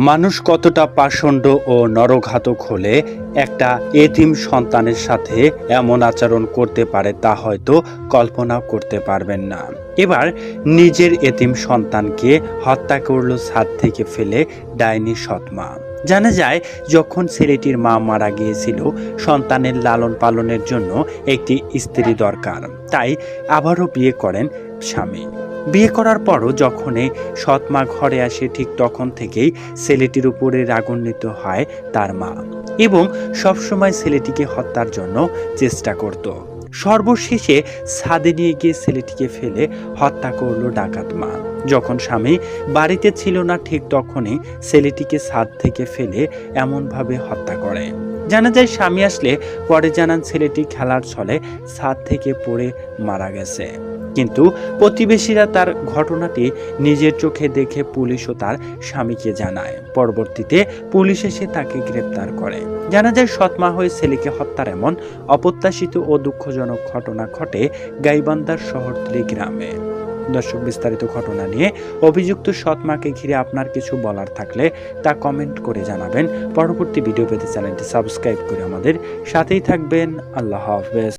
মানুষ কতটা পাষণ্ড ও নরঘাতক হলে একটা এতিম সন্তানের সাথে এমন আচরণ করতে পারে তা হয়তো কল্পনাও করতে পারবেন না। এবার নিজের এতিম সন্তানকে হত্যা করল ছাদ থেকে ফেলে ডাইনি সৎমা। জানা যায় যখন ছেলেটির মা মারা গিয়েছিল সন্তানের লালন পালনের জন্য একটি স্ত্রী দরকার, তাই আবারও বিয়ে করেন স্বামী। বিয়ে করার পরও যখন সৎ মা ঘরে আসে ঠিক তখন থেকেই ছেলেটির উপরে রাগান্বিত হয় তার মা এবং সবসময় ছেলেটিকে হত্যার জন্য চেষ্টা করত। সর্বশেষে ছাদে নিয়ে গিয়ে ছেলেটিকে ফেলে হত্যা করলো ডাকাত মা। যখন স্বামী বাড়িতে ছিল না ঠিক তখনই ছেলেটিকে ছাদ থেকে ফেলে এমনভাবে হত্যা করে। জানা যায় স্বামী আসলে পরে জানান ছেলেটি খেলার ছলে ছাদ থেকে পড়ে মারা গেছে, কিন্তু প্রতিবেশীরা তার ঘটনাটি নিজের চোখে দেখে পুলিশ ও তার স্বামীকে জানায়। পরবর্তীতে পুলিশ এসে তাকে গ্রেপ্তার করে। জানা যায় সৎমা হয়ে ছেলেকে হত্যার এমন অপ্রত্যাশিত ও দুঃখজনক ঘটনা ঘটে গাইবান্ধার শহরতলী গ্রামে। দর্শক, বিস্তারিত ঘটনা নিয়ে অভিযুক্ত সৎমাকে ঘিরে আপনার কিছু বলার থাকলে তা কমেন্ট করে জানাবেন। পরবর্তী ভিডিও পেতে চ্যানেলটি সাবস্ক্রাইব করে আমাদের সাথেই থাকবেন। আল্লাহ হাফেজ।